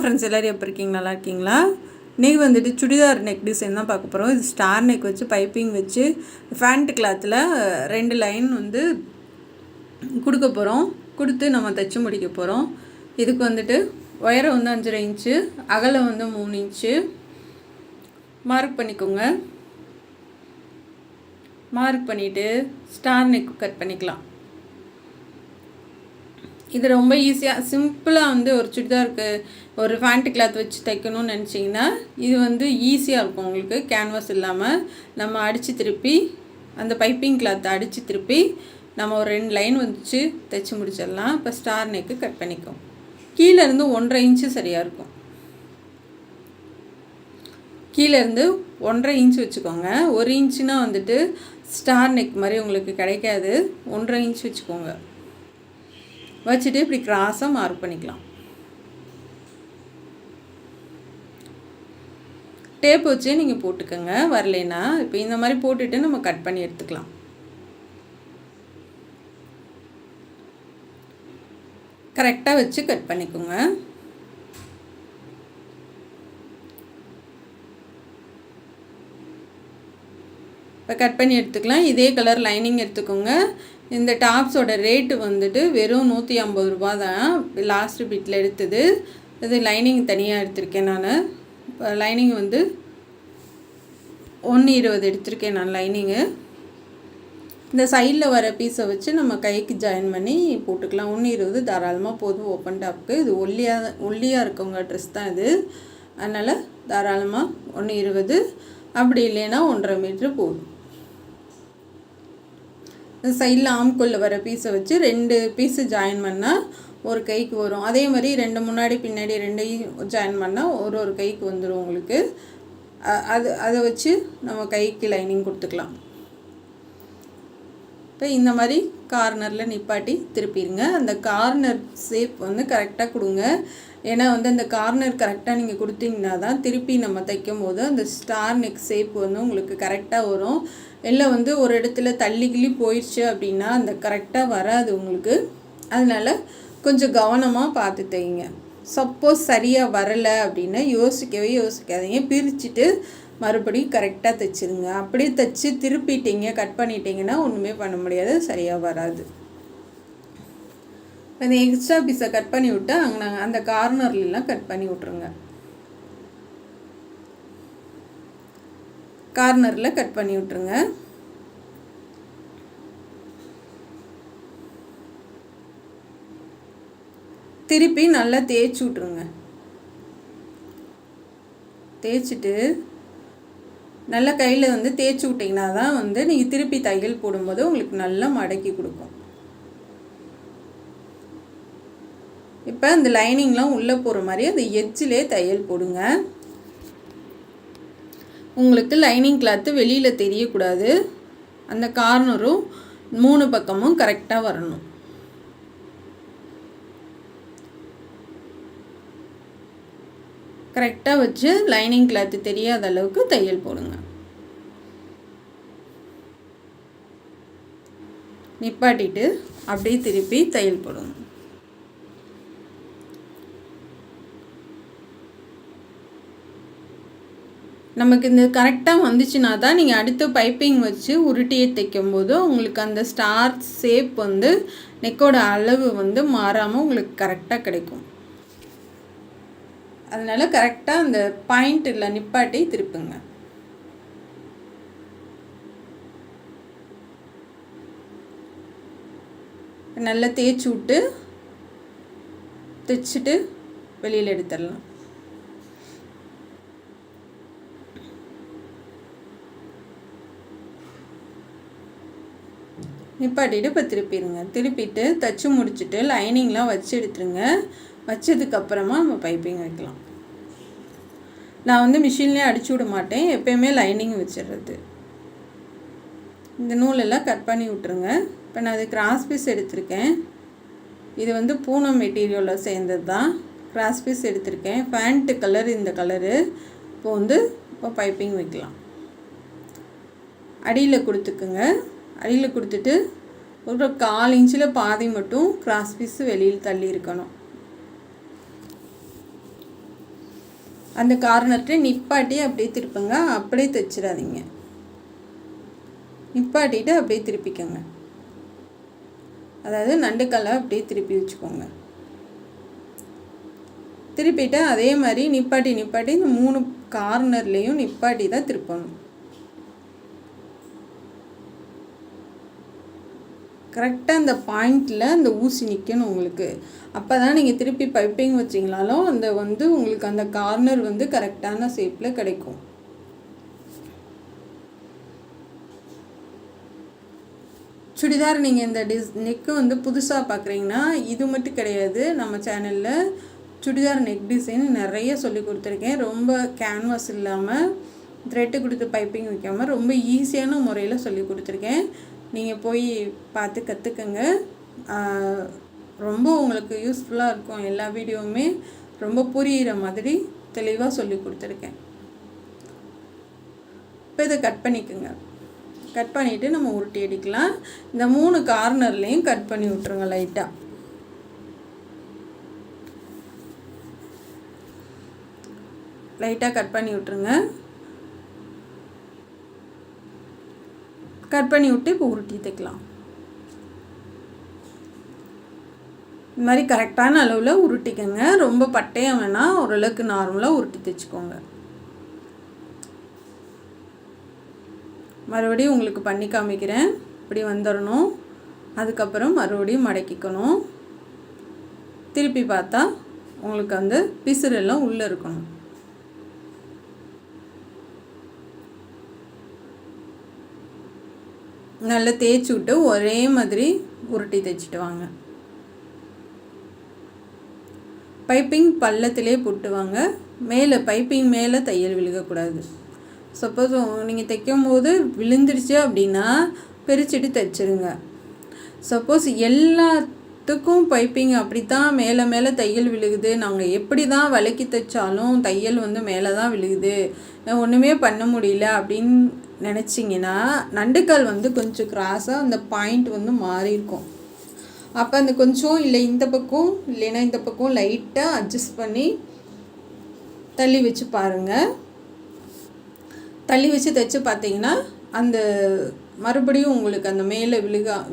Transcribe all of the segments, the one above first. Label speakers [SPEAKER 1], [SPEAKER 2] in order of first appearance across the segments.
[SPEAKER 1] Friends, எல்லோரும் எப்போ இருக்கீங்க? நல்லா இருக்கீங்களா? இன்றைக்கி வந்துட்டு சுடிதார் நெக் டிசைன் தான் பார்க்க போகிறோம். இது ஸ்டார் நெக் வச்சு பைப்பிங் வச்சு ஃபேண்ட் கிளாத்தில் 2 லைன் வந்து கொடுக்க போகிறோம். கொடுத்து நம்ம தைச்சி முடிக்க போகிறோம். இதுக்கு வந்துட்டு உயரம் வந்து 5.5 இன்ச்சு, அகலம் வந்து 3 இன்ச்சு மார்க் பண்ணிக்கோங்க. மார்க் பண்ணிவிட்டு ஸ்டார் நெக் கட் பண்ணிக்கலாம். இது ரொம்ப ஈஸியாக சிம்பிளாக வந்து ஒரு சுடிதாருக்கு ஒரு ஃபேண்ட் கிளாத் வச்சு தைக்கணும்னு நினச்சிங்கன்னா இது வந்து ஈஸியாக இருக்கும் உங்களுக்கு. கேன்வாஸ் இல்லாமல் நம்ம அடித்து திருப்பி அந்த பைப்பிங் கிளாத்தை அடித்து திருப்பி நம்ம ஒரு 2 லைன் வச்சு தைச்சி முடிச்சிடலாம். இப்போ ஸ்டார் நெக்கு கட் பண்ணிக்கும். கீழேருந்து 1.5 இன்ச்சு சரியாக இருக்கும். கீழேருந்து 1.5 இன்ச்சு வச்சுக்கோங்க. 1 இன்ச்சுனா வந்துட்டு ஸ்டார் நெக் மாதிரி உங்களுக்கு கிடைக்காது. 1.5 இன்ச்சு வச்சுக்கோங்க. வச்சுட்டு இப்படி கிராஸாக மார்க் பண்ணிக்கலாம். டேப் வச்சு நீங்கள் போட்டுக்கோங்க. வரலைன்னா இப்போ இந்த மாதிரி போட்டுட்டு நம்ம கட் பண்ணி எடுத்துக்கலாம். கரெக்டாக வச்சு கட் பண்ணிக்கோங்க. இப்போ கட் பண்ணி எடுத்துக்கலாம். இதே கலர் லைனிங் எடுத்துக்கோங்க. இந்த டாப்ஸோட ரேட்டு வந்துட்டு வெறும் 150 ரூபா தான். லாஸ்ட்டு பிட்டில் எடுத்தது. இது லைனிங் தனியாக எடுத்திருக்கேன் நான். லைனிங் வந்து 1.20 எடுத்திருக்கேன் நான் லைனிங்கு. இந்த சைடில் வர பீஸை வச்சு நம்ம கைக்கு ஜாயின் பண்ணி போட்டுக்கலாம். 1.20 தாராளமாக போதும் ஓப்பன் டாப்புக்கு. இது ஒல்லியாக இருக்கவங்க ட்ரெஸ் தான் இது. அதனால் தாராளமாக 1.20, அப்படி இல்லைன்னா 1.5 மீட்ரு போதும். சைடில் ஆம்குள்ளே வர பீஸை வச்சு 2 பீஸு ஜாயின் பண்ணால் ஒரு கைக்கு வரும். அதே மாதிரி 2 முன்னாடி பின்னாடி 2 ஜாயின் பண்ணால் ஒரு கைக்கு வந்துடும் உங்களுக்கு. அதை வச்சு நம்ம கைக்கு லைனிங் கொடுத்துக்கலாம். இப்போ இந்த மாதிரி கார்னரில் நிப்பாட்டி திருப்பிடுங்க. அந்த கார்னர் ஷேப் வந்து கரெக்டாக கொடுங்க. ஏன்னா வந்து அந்த கார்னர் கரெக்டாக நீங்கள் கொடுத்தீங்கன்னா தான் திருப்பி நம்ம தைக்கும் போது அந்த ஸ்டார் நெக் ஷேப் வந்து உங்களுக்கு கரெக்டாக வரும். இல்லை வந்து ஒரு இடத்துல தள்ளிக்கிள்ளி போயிடுச்சு அப்படின்னா அந்த கரெக்டாக வராது உங்களுக்கு. அதனால் கொஞ்சம் கவனமாக பார்த்து தைங்க. சப்போஸ் சரியாக வரலை அப்படின்னா யோசிக்காதீங்க. பிரிச்சுட்டு மறுபடியும் கரெக்டாக தைச்சிருங்க. அப்படியே தைச்சி திருப்பிட்டீங்க, கட் பண்ணிட்டீங்கன்னா ஒன்றுமே பண்ண முடியாது, சரியாக வராது. இந்த எக்ஸ்ட்ரா பீஸை கட் பண்ணி விட்டு அந்த கார்னர்லாம் கட் பண்ணி விட்ருங்க. கார்னரில் கட் பண்ணி விட்ருங்க. திருப்பி நல்லா தேய்ச்சி விட்ருங்க. தேய்ச்சிட்டு நல்லா கையில் வந்து தேய்ச்சி விட்டிங்கன்னா தான் வந்து நீங்கள் திருப்பி தையல் போடும்போது உங்களுக்கு நல்லா மடக்கி கொடுக்கும். இப்போ இந்த லைனிங்லாம் உள்ளே போகிற மாதிரி அந்த எட்ஜிலே தையல் போடுங்க. உங்களுக்கு லைனிங் கிளாத்து வெளியில் தெரியக்கூடாது. அந்த கார்னரும் 3 பக்கமும் கரெக்டாக வரணும். கரெக்டாக வச்சு லைனிங் கிளாத்து தெரியாத அளவுக்கு தையல் போடுங்க. நிப்பாட்டிட்டு அப்படியே திருப்பி தையல் போடுங்க. நமக்கு இந்த கரெக்டாக வந்துச்சுன்னா தான் நீங்கள் அடுத்து பைப்பிங் வச்சு உருட்டியை தைக்கும் போது உங்களுக்கு அந்த ஸ்டார் ஷேப் வந்து நெக்கோட அளவு வந்து மாறாமல் உங்களுக்கு கரெக்டாக கிடைக்கும். அதனால் கரெக்டாக அந்த பாயிண்ட்டில் நிப்பாட்டி திருப்புங்க. நல்லா தேய்ச்சி விட்டு தைச்சிட்டு வெளியில் எடுத்துடலாம். நிப்பாட்டிட்டு இப்போ திருப்பிடுங்க. திருப்பிட்டு தைச்சி முடிச்சுட்டு லைனிங்லாம் வச்சு எடுத்துருங்க. வச்சதுக்கப்புறமா நம்ம பைப்பிங் வைக்கலாம். நான் வந்து மிஷின்லேயே அடிச்சு விட மாட்டேன், எப்போயுமே லைனிங் வச்சிடுறது. இந்த நூலெல்லாம் கட் பண்ணி விட்ருங்க. இப்போ நான் அது கிராஸ் பீஸ் எடுத்திருக்கேன். இது வந்து பூனம் மெட்டீரியலில் சேர்ந்தது தான். கிராஸ் பீஸ் எடுத்திருக்கேன். பேண்ட்டு கலர் இந்த கலரு. இப்போ பைப்பிங் வைக்கலாம். அடியில் கொடுத்துக்குங்க. அடியில் கொடுத்துட்டு ஒரு 1/4 இன்ச்சில் பாதி மட்டும் கிராஸ் பீஸு வெளியில் தள்ளி இருக்கணும். அந்த கார்னர்கிட்ட நிப்பாட்டி அப்படியே திருப்புங்க, அப்படியே தைச்சிடாதீங்க. நிப்பாட்டிட்டு அப்படியே திருப்பிக்கோங்க. அதாவது நண்டுக்கல்லை அப்படியே திருப்பி வச்சுக்கோங்க. திருப்பிட்டு அதே மாதிரி நிப்பாட்டி இந்த 3 கார்னர்லேயும் நிப்பாட்டி தான் திருப்பணும். கரெக்டாக அந்த பாயிண்டில் அந்த ஊசி நிற்கணும் உங்களுக்கு. அப்போ தான் நீங்கள் திருப்பி பைப்பிங் வச்சிங்களாலும் அந்த உங்களுக்கு அந்த கார்னர் கரெக்டான ஷேப்பில் கிடைக்கும். சுடிதார் நீங்கள் இந்த நெக்கு புதுசாக பார்க்குறீங்கன்னா இது மட்டும் கிடையாது, நம்ம சேனலில் சுடிதார் நெக் டிசைன் நிறைய சொல்லி கொடுத்துருக்கேன். ரொம்ப கேன்வாஸ் இல்லாமல் த்ரெட்டு கொடுத்து பைப்பிங் வைக்காமல் ரொம்ப ஈஸியான முறையில் சொல்லி கொடுத்துருக்கேன். நீங்கள் போய் பார்த்து கற்றுக்கங்க. ரொம்ப உங்களுக்கு யூஸ்ஃபுல்லாக இருக்கும். எல்லா வீடியோவுமே ரொம்ப புரிகிற மாதிரி தெளிவாக சொல்லி கொடுத்துருக்கேன். இப்போ இதை கட் பண்ணிக்கோங்க. கட் பண்ணிவிட்டு நம்ம உருட்டி அடிக்கலாம். இந்த 3 கார்னர்லேயும் கட் பண்ணி விட்ருங்க. லைட்டாக கட் பண்ணி விட்ருங்க. கட் பண்ணி விட்டு இப்போ உருட்டி தைக்கலாம். இந்த மாதிரி கரெக்டான அளவில் உருட்டிக்கங்க. ரொம்ப பட்டையாக வேணால், ஓரளவுக்கு நார்மலாக உருட்டி தைச்சிக்கோங்க. மறுபடியும் உங்களுக்கு பண்ணி காமிக்கிறேன். இப்படி வந்துடணும். அதுக்கப்புறம் மறுபடியும் மடக்கிக்கணும். திருப்பி பார்த்தா உங்களுக்கு பிசுரெல்லாம் உள்ளே இருக்கணும். நல்லா தேய்ச்சி விட்டு ஒரே மாதிரி உருட்டி தைச்சிட்டு வாங்க. பைப்பிங் பள்ளத்திலே போட்டு வாங்க. மேலே பைப்பிங் மேலே தையல் விழுகக்கூடாது. சப்போஸ் நீங்கள் தைக்கும் போது விழுந்துருச்சு அப்படின்னா பிரிச்சுட்டு தைச்சிருங்க. சப்போஸ் எல்லாத்துக்கும் பைப்பிங் அப்படித்தான் மேலே தையல் விழுகுது, நாங்கள் எப்படி தான் விலக்கி தைச்சாலும் தையல் மேலே தான் விழுகுது, ஒன்றுமே பண்ண முடியல அப்படின்னு நினச்சிங்கன்னா நண்டுக்கால் கொஞ்சம் கிராஸாக அந்த பாயிண்ட் மாறி இருக்கும். அப்போ அந்த கொஞ்சம் இல்லை இந்த பக்கம் இல்லைன்னா இந்த பக்கம் லைட்டாக அட்ஜஸ்ட் பண்ணி தள்ளி வச்சு பாருங்கள். தள்ளி வச்சு தைச்சு பார்த்தீங்கன்னா அந்த மறுபடியும் உங்களுக்கு அந்த மேலே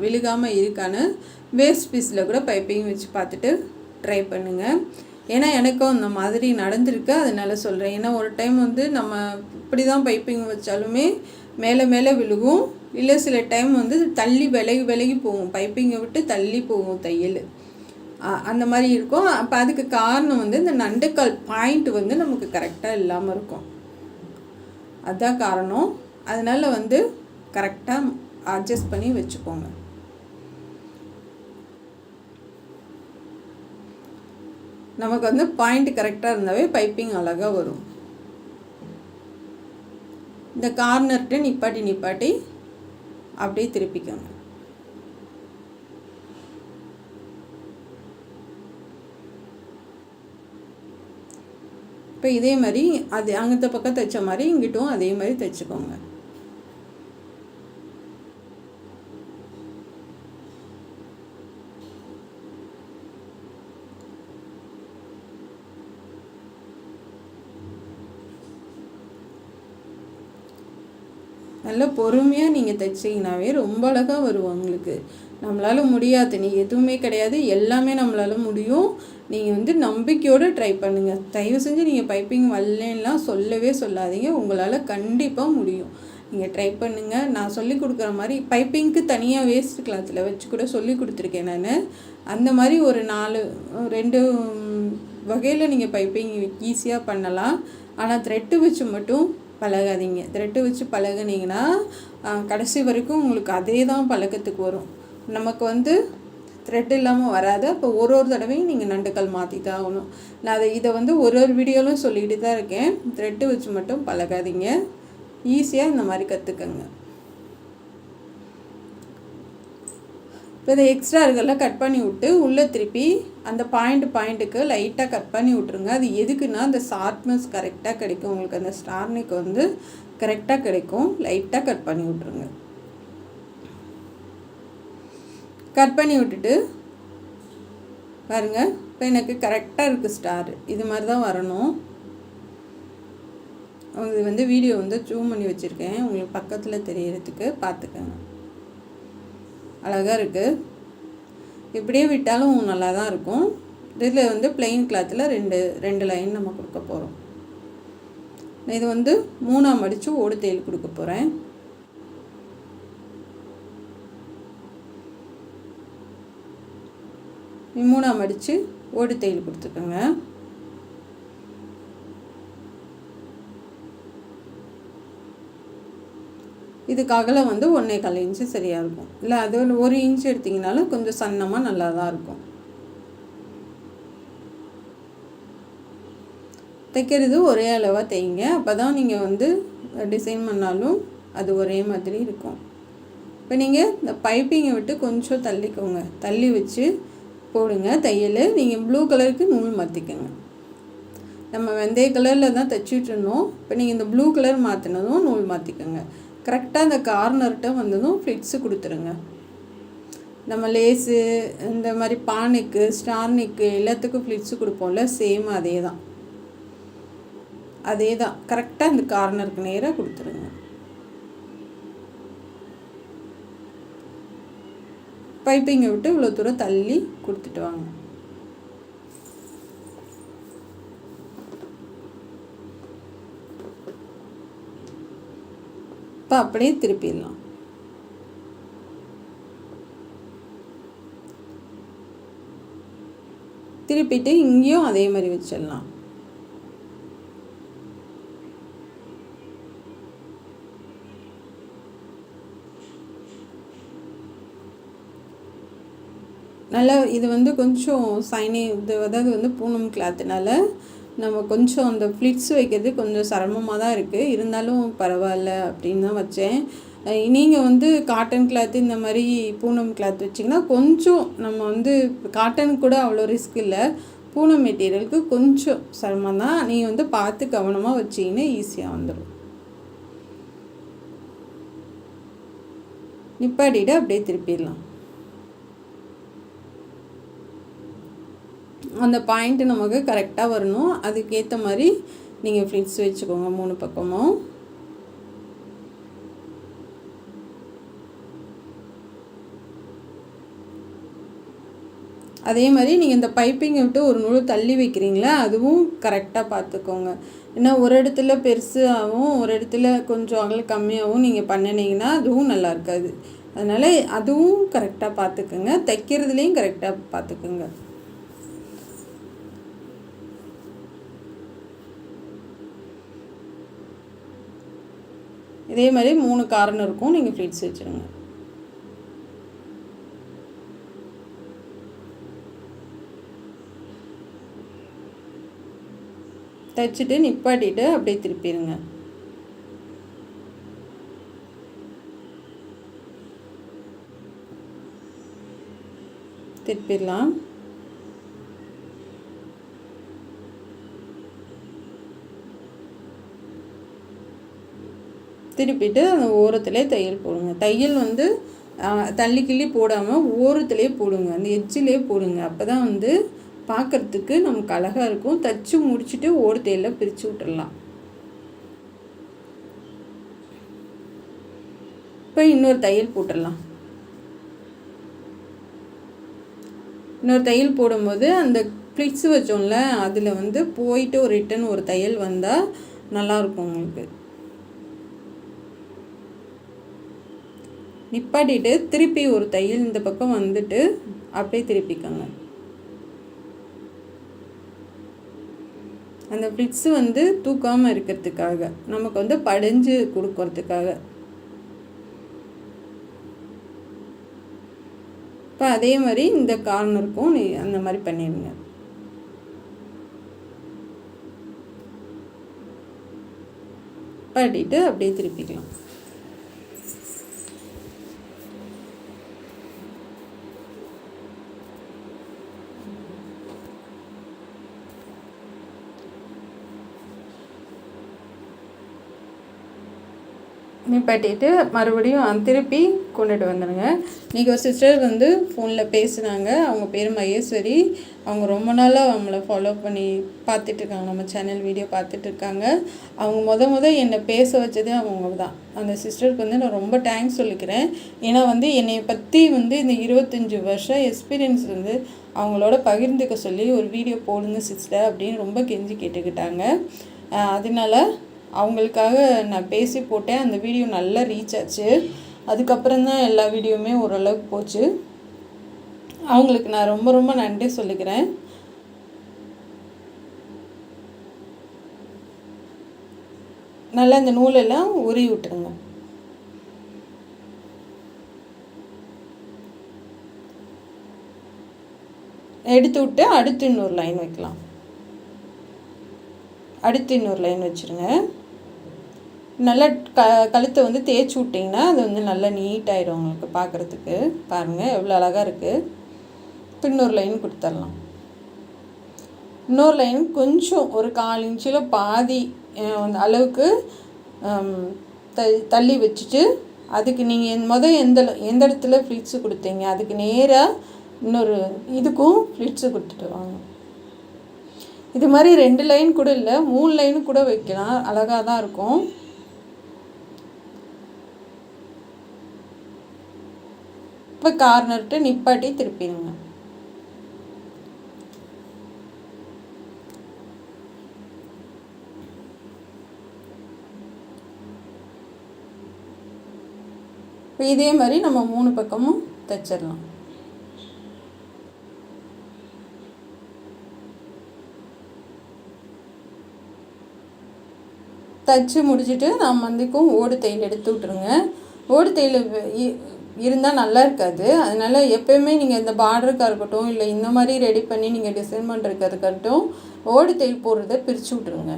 [SPEAKER 1] விழுகாமல் இருக்கான்னு வேஸ்ட் பீஸில் கூட பைப்பிங் வச்சு பார்த்துட்டு ட்ரை பண்ணுங்கள். ஏன்னா எனக்கும் அந்த மாதிரி நடந்திருக்கு, அதனால சொல்கிறேன். ஏன்னா ஒரு டைம் நம்ம இப்படி தான் பைப்பிங் வச்சாலுமே மேலே விழுகும், இல்லை சில டைம் தள்ளி விலகி போகும், பைப்பிங்கை விட்டு தள்ளி போகும் தையல், அந்த மாதிரி இருக்கும். அப்போ அதுக்கு காரணம் இந்த நண்டுக்கால் பாயிண்ட் நமக்கு கரெக்டாக இல்லாமல் இருக்கும். அதுதான் காரணம். அதனால் கரெக்டாக அட்ஜஸ்ட் பண்ணி வச்சுக்கோங்க. நமக்கு பாயிண்ட் கரெக்டாக இருந்தாவே பைப்பிங் அழகாக வரும். இந்த கார்னர்கிட்ட நிப்பாட்டி அப்படியே திருப்பிக்கோங்க. இப்போ இதே மாதிரி அது அங்கத்த பக்கம் தைச்ச மாதிரி இங்கிட்டும் அதே மாதிரி தைச்சிக்கோங்க. நல்லா பொறுமையாக நீங்கள் தைச்சிங்கனாவே ரொம்ப அழகாக வரும் உங்களுக்கு. நம்மளால் முடியாது நீ எதுவுமே கிடையாது, எல்லாமே நம்மளால் முடியும். நீங்கள் நம்பிக்கையோடு ட்ரை பண்ணுங்கள். தயவு செஞ்சு நீங்கள் பைப்பிங் வரலாம் சொல்லவே சொல்லாதீங்க. உங்களால் கண்டிப்பாக முடியும். நீங்கள் ட்ரை பண்ணுங்கள். நான் சொல்லி கொடுக்குற மாதிரி பைப்பிங்க்கு தனியாக வேஸ்ட் கிளாத்தில் வச்சு கூட சொல்லி கொடுத்துருக்கேன் நான். அந்த மாதிரி ஒரு 2 வகையில் நீங்கள் பைப்பிங் ஈஸியாக பண்ணலாம். ஆனால் த்ரெட்டு வச்சு மட்டும் பழகாதீங்க. த்ரெட்டு வச்சு பழகுனீங்கன்னா கடைசி வரைக்கும் உங்களுக்கு அதே தான் பழக்கத்துக்கு வரும். நமக்கு த்ரெட் இல்லாமல் வராது. அப்போ ஒரு தடவையும் நீங்கள் நண்டுக்கால் மாற்றி தான் ஆகணும். நான் இதை ஒரு வீடியோவிலும் சொல்லிக்கிட்டு தான் இருக்கேன். த்ரெட்டு வச்சு மட்டும் பழகாதீங்க. ஈஸியாக இந்த மாதிரி கற்றுக்கங்க. இப்போ இதை எக்ஸ்ட்ரா இருக்கெல்லாம் கட் பண்ணி விட்டு உள்ளே திருப்பி அந்த பாயிண்ட்டுக்கு லைட்டாக கட் பண்ணி விட்ருங்க. அது எதுக்குன்னா அந்த ஷார்ப்னஸ் கரெக்டாக கிடைக்கும் உங்களுக்கு. அந்த ஸ்டார் நெக் கரெக்டாக கிடைக்கும். லைட்டாக கட் பண்ணி விட்ருங்க. கட் பண்ணி விட்டுட்டு பாருங்கள், இப்போ எனக்கு கரெக்டாக இருக்குது ஸ்டார். இது மாதிரி தான் வரணும். இது வந்து வீடியோ வந்து ஜூம் பண்ணி வச்சுருக்கேன், உங்களுக்கு பக்கத்தில் தெரியறதுக்கு பார்த்துக்கோங்க. அழகாக இருக்குது. இப்படியே விட்டாலும் நல்லா தான் இருக்கும். இதில் வந்து பிளெயின் கிளாத்தில் ரெண்டு லைன் நம்ம கொடுக்க போகிறோம். இது வந்து 3ஆக மடித்து ஓடு தையல் கொடுக்க போகிறேன். மூணாக மடித்து ஓடு தையல் கொடுத்துக்கோங்க. இதுக்கு அகலம் வந்து 1.25 இன்ச்சு சரியாக இருக்கும். இல்லை அது 1 இன்ச்சு எடுத்திங்கனாலும் கொஞ்சம் சன்னமாக நல்லா தான் இருக்கும். தைக்கிறது ஒரே அளவாக தைங்க, அப்போ தான் நீங்கள் வந்து டிசைன் பண்ணாலும் அது ஒரே மாதிரி இருக்கும். இப்போ நீங்கள் இந்த பைப்பிங்கை விட்டு கொஞ்சம் தள்ளிக்கோங்க, தள்ளி வச்சு போடுங்க தையல். நீங்கள் ப்ளூ கலருக்கு நூல் மாற்றிக்கோங்க. நம்ம வெந்தய கலரில் தான் தைச்சிட்டு இருந்தோம், இப்போ நீங்கள் இந்த ப்ளூ கலர் மாற்றினதும் நூல் மாற்றிக்கோங்க. கரெக்டாக அந்த கார்னர்கிட்ட வந்ததும் ஃப்ளிட்ஸு கொடுத்துருங்க. நம்ம லேஸு இந்த மாதிரி பானைக்கு ஸ்டார் நெக்கு எல்லாத்துக்கும் ஃப்ளிட்ஸு கொடுப்போம்ல, சேம் அதே தான் கரெக்டாக இந்த கார்னருக்கு நேராக கொடுத்துருங்க. பைப்பிங்கை விட்டு இவ்வளோ தூரம் தள்ளி கொடுத்துட்டு வாங்க. இப்போ அப்படியே திருப்பிடலாம். திருப்பிட்டு இங்கேயும் அதே மாதிரி வச்சிடலாம். நல்லா இது வந்து கொஞ்சம் அதாவது வந்து பூனம் கிளாத்துனால நம்ம கொஞ்சம் அந்த ஃப்ளிட்ஸ் வைக்கிறது கொஞ்சம் சிரமமாக தான் இருக்குது. இருந்தாலும் பரவாயில்ல அப்படின்னு தான் வச்சேன். நீங்கள் வந்து காட்டன் கிளாத்து இந்த மாதிரி பூனம் கிளாத் வச்சிங்கன்னா கொஞ்சம் நம்ம வந்து காட்டன் கூட அவ்வளோ ரிஸ்க் இல்லை, பூனம் மெட்டீரியலுக்கு கொஞ்சம் சிரமம் தான். நீங்கள் வந்து பார்த்து கவனமாக வச்சிங்கன்னா ஈஸியாக வந்துடும். நிப்பாட்டிட்டு அப்படியே திருப்பிடலாம். அந்த பாயிண்ட்டு நமக்கு கரெக்டாக வரணும், அதுக்கேற்ற மாதிரி நீங்கள் ஃப்ளிட்ஸ் வச்சுக்கோங்க 3 பக்கமும். அதே மாதிரி நீங்கள் இந்த பைப்பிங்கை விட்டு ஒரு நூல் தள்ளி வைக்கிறீங்களா, அதுவும் கரெக்டாக பார்த்துக்கோங்க. ஏன்னா ஒரு இடத்துல பெருசாகவும் ஒரு இடத்துல கொஞ்சம் அகலம் கம்மியாகவும் நீங்கள் பண்ணினீங்கன்னா அதுவும் நல்லா இருக்காது. அதனால் அதுவும் கரெக்டாக பார்த்துக்குங்க, தைக்கிறதுலேயும் கரெக்டாக பார்த்துக்குங்க. இதே மாதிரி 3 கார்னருக்கும் நீங்கள் ஃப்ளிட்ஸ் வச்சுருங்க. தைச்சிட்டு நிப்பாட்டிட்டு அப்படியே திருப்பிடுங்க. திருப்பிடலாம். திருப்பிட்டு அந்த ஓரத்துலேயே தையல் போடுங்க. தையல் வந்து தள்ளி கிள்ளி போடாமல் ஓரத்துலேயே போடுங்க, அந்த எட்ஜிலே போடுங்க. அப்போ தான் வந்து பார்க்குறதுக்கு நமக்கு அழகாக இருக்கும். தைச்சி முடிச்சுட்டு ஓடு தையலில் பிரித்து விட்டுடலாம். இப்போ இன்னொரு தையல் போட்டுடலாம். இன்னொரு தையல் போடும்போது அந்த ஃப்ளிட்ஸ் வச்சோம்ல, அதில் வந்து போயிட்டு ஒரு ரிட்டன் ஒரு தையல் வந்தால் நல்லாயிருக்கும் உங்களுக்கு. நிப்பாட்டிட்டு திருப்பி ஒரு தையல் இந்த பக்கம் வந்துட்டு அப்படியே திருப்பிக்கோங்க. அந்த ஃப்ளிட்ஸு வந்து தூக்காமல் இருக்கிறதுக்காக, நமக்கு வந்து படிஞ்சு கொடுக்கறதுக்காக. இப்போ அதே மாதிரி இந்த கார்னருக்கும் அந்த மாதிரி பண்ணிடுங்க. பாட்டிட்டு அப்படியே திருப்பிக்கலாம். நிப்பாட்டிட்டு மறுபடியும் திருப்பி கொண்டுட்டு வந்துடுங்க. இன்றைக்கி ஒரு சிஸ்டர் வந்து ஃபோனில் பேசுனாங்க. அவங்க பேர் மகேஸ்வரி. அவங்க ரொம்ப நாளாக நம்மளை ஃபாலோ பண்ணி பார்த்துட்ருக்காங்க, நம்ம சேனல் வீடியோ பார்த்துட்ருக்காங்க. அவங்க என்னை பேச வச்சதே அவங்க தான். அந்த சிஸ்டருக்கு வந்து நான் ரொம்ப தேங்க்ஸ் சொல்லிக்கிறேன். ஏன்னா வந்து என்னை பற்றி வந்து இந்த 25 வருஷம் எக்ஸ்பீரியன்ஸ் வந்து அவங்களோட பகிர்ந்துக்க சொல்லி ஒரு வீடியோ போடுங்க சிஸ்டர் அப்படின்னு ரொம்ப கெஞ்சி கேட்டுக்கிட்டாங்க. அதனால அவங்களுக்காக நான் பேசி போட்டேன். அந்த வீடியோ நல்லா ரீச் ஆச்சு. அதுக்கப்புறம் தான் எல்லா வீடியோவுமே ஓரளவுக்கு போச்சு. அவங்களுக்கு நான் ரொம்ப ரொம்ப நன்றி சொல்லிக்கிறேன். நல்லா இந்த நூலெல்லாம் உருவி விட்டுருங்க. எடுத்து விட்டு அடுத்து இன்னொரு லைன் வைக்கலாம். அடுத்து இன்னொரு லைன் வச்சுருங்க. நல்லா கழுத்தை வந்து தேய்ச்சி விட்டிங்கன்னா அது வந்து நல்லா நீட்டாகிடும் உங்களுக்கு பார்க்குறதுக்கு. பாருங்கள் எவ்வளோ அழகாக இருக்குது. இப்போ இன்னொரு லைன் கொடுத்துடலாம். இன்னொரு லைன் கொஞ்சம் ஒரு 1/4 இன்ச்சில் பாதி அளவுக்கு தள்ளி வச்சுட்டு அதுக்கு நீங்கள் எந்த இடத்துல ஃப்ளிட்ஸு கொடுத்தீங்க அதுக்கு நேராக இன்னொரு இதுக்கும் ஃப்ளிட்ஸு கொடுத்துட்டு வாங்க. இது மாதிரி 2 லைன் கூட இல்லை, 3 லைனு கூட வைக்கலாம். அழகாக தான் இருக்கும். இப்போ கார்னர்கிட்ட நிப்பாட்டி திருப்பிடுங்க. இப்போ இதே மாதிரி நம்ம 3 பக்கமும் தைச்சிடலாம். தைச்சி முடிச்சுட்டு நம்ம வந்துக்கும் ஓடு தையல் எடுத்து விட்ருங்க. ஓடு தையல் இருந்தால் நல்லா இருக்காது. அதனால் எப்போயுமே நீங்கள் இந்த பார்டருக்காக இருக்கட்டும் இல்லை இந்த மாதிரி ரெடி பண்ணி நீங்கள் டிசைன் பண்ணுறதுக்காக இருக்கட்டும் ஓடு தையல் போடுறத பிரித்து விட்ருங்க.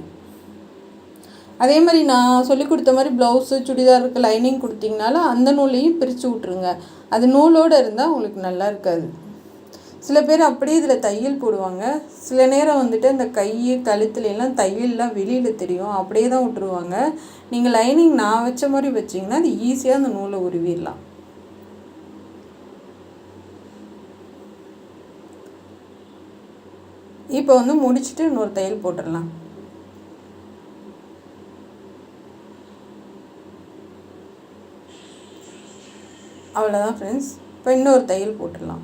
[SPEAKER 1] அதே மாதிரி நான் சொல்லி கொடுத்த மாதிரி ப்ளவுஸு சுடிதாருக்கு லைனிங் கொடுத்தீங்கனாலும் அந்த நூலையும் பிரித்து விட்ருங்க. அது நூலோடு இருந்தால் உங்களுக்கு நல்லா இருக்காது. சில பேர் அப்படியே இதில் தையல் போடுவாங்க. சில நேரம் வந்துட்டு அந்த கை கழுத்துலலாம் தையல்லாம் வெளியில் தெரியும், அப்படியே தான் விட்டுருவாங்க. நீங்கள் லைனிங் நான் வச்ச மாதிரி வச்சிங்கன்னா அது ஈஸியாக அந்த நூலை உருவிடலாம். இப்போ வந்து முடிச்சுட்டு இன்னொரு தையல் போட்டுடலாம். அவ்வளோதான் ஃப்ரெண்ட்ஸ். இப்போ இன்னொரு தையல் போட்டுடலாம்.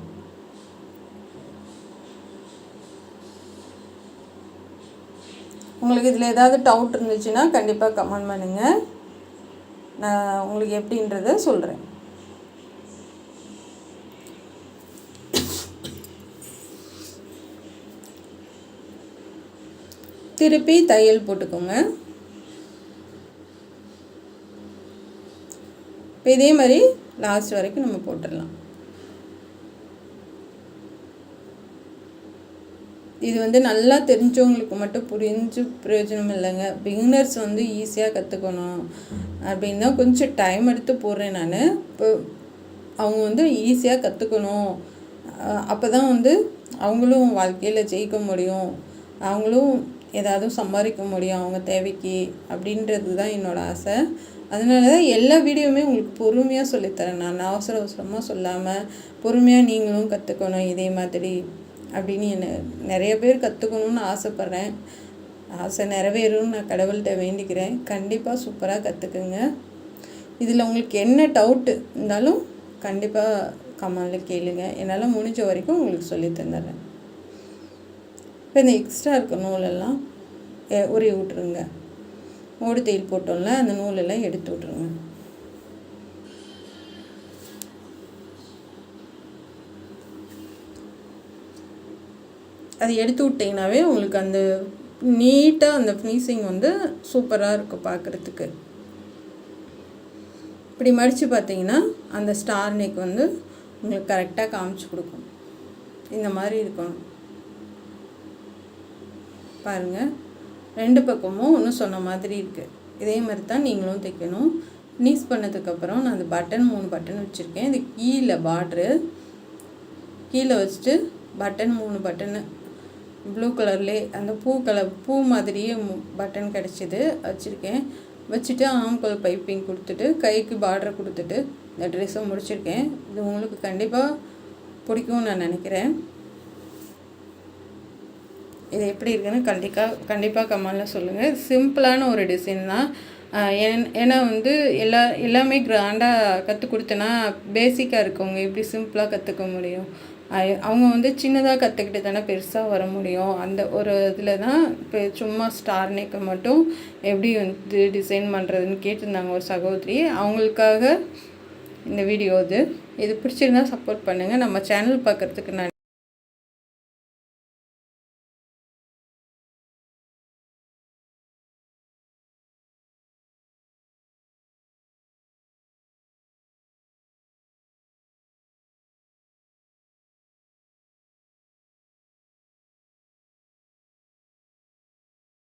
[SPEAKER 1] உங்களுக்கு இதில் ஏதாவது டவுட் இருந்துச்சுன்னா கண்டிப்பாக கமெண்ட் பண்ணுங்கள். நான் உங்களுக்கு எப்படின்றத சொல்கிறேன். திருப்பி தையல் போட்டுக்கோங்க. இப்போ இதே மாதிரி லாஸ்ட் வரைக்கும் நம்ம போட்டுடலாம். இது வந்து நல்லா தெரிஞ்சவங்களுக்கு மட்டும் புரிஞ்சு பிரயோஜனம் இல்லைங்க. பிகினர்ஸ் வந்து ஈஸியாக கற்றுக்கணும் அப்படின்னு தான் கொஞ்சம் டைம் எடுத்து போடுறேன் நான். இப்போ அவங்க வந்து ஈஸியாக கற்றுக்கணும், அப்போ தான் வந்து அவங்களும் வாழ்க்கையில் ஜெயிக்க முடியும், அவங்களும் ஏதாவது சம்பாதிக்க முடியும் அவங்க தேவைக்கு அப்படின்றது தான் என்னோடய ஆசை. அதனால தான் எல்லா வீடியோவுமே உங்களுக்கு பொறுமையாக சொல்லித்தரேன். நான் அவசரமாக சொல்லாமல் பொறுமையாக நீங்களும் கற்றுக்கணும் இதே மாதிரி அப்படின்னு நிறைய பேர் கற்றுக்கணுன்னு ஆசைப்பட்றேன். ஆசை நிறைவேறும்னு நான் கடவுள்கிட்ட வேண்டிக்கிறேன். கண்டிப்பாக சூப்பராக கற்றுக்குங்க. இதில் உங்களுக்கு என்ன டவுட்டு இருந்தாலும் கண்டிப்பாக கமெண்டில் கேளுங்க. என்னால் முடிஞ்ச வரைக்கும் உங்களுக்கு சொல்லி தந்துடுறேன். இப்போ இந்த எக்ஸ்ட்ரா இருக்க நூலெல்லாம் உருவி விட்ருங்க. ஓடு தையல் போட்டோம்ல அந்த நூலெல்லாம் எடுத்து விட்ருங்க. அது எடுத்து விட்டிங்கனாவே உங்களுக்கு அந்த நீட்டாக அந்த ஃபினிஷிங் வந்து சூப்பராக இருக்கும் பார்க்குறதுக்கு. இப்படி மடித்து பார்த்தீங்கன்னா அந்த ஸ்டார் நெக் வந்து உங்களுக்கு கரெக்டாக காமிச்சு கொடுக்கும். இந்த மாதிரி இருக்கணும் பாருங்கள். 2 பக்கமும் ஒன்றும் சொன்ன மாதிரி இருக்குது. இதே மாதிரி தான் நீங்களும் தைக்கணும். ஃபினிஷ் பண்ணதுக்கப்புறம் நான் அந்த பட்டன் 3 பட்டன் வச்சுருக்கேன். இது கீழே பார்ட்ரு கீழே வச்சுட்டு பட்டன் 3 பட்டனு ப்ளூ கலர்லேயே அந்த பூ மாதிரியே பட்டன் கிடச்சிது வச்சுருக்கேன். வச்சுட்டு ஆம்கோல் பைப்பிங் கொடுத்துட்டு கைக்கு பார்டர் கொடுத்துட்டு இந்த ட்ரெஸ்ஸை முடிச்சிருக்கேன். இது உங்களுக்கு கண்டிப்பாக பிடிக்கும்னு நான் நினைக்கிறேன். இது எப்படி இருக்குன்னு கண்டிப்பாக கமெண்டில் சொல்லுங்கள். சிம்பிளான ஒரு டிசைன் தான். ஏன்னா வந்து எல்லாமே கிராண்டாக கற்றுக் கொடுத்தேன்னா பேசிக்காக இருக்கவங்க எப்படி சிம்பிளாக கற்றுக்க முடியும்? அவங்க வந்து சின்னதாக கற்றுக்கிட்டு தானே பெருசாக வர முடியும். அந்த ஒரு இதில் தான் இப்போ சும்மா ஸ்டார் நெக்கை மட்டும் எப்படி வந்து டிசைன் பண்ணுறதுன்னு கேட்டிருந்தாங்க ஒரு சகோதரி. அவங்களுக்காக இந்த வீடியோ இது பிடிச்சிருந்தா சப்போர்ட் பண்ணுங்கள். நம்ம சேனல் பார்க்குறதுக்கு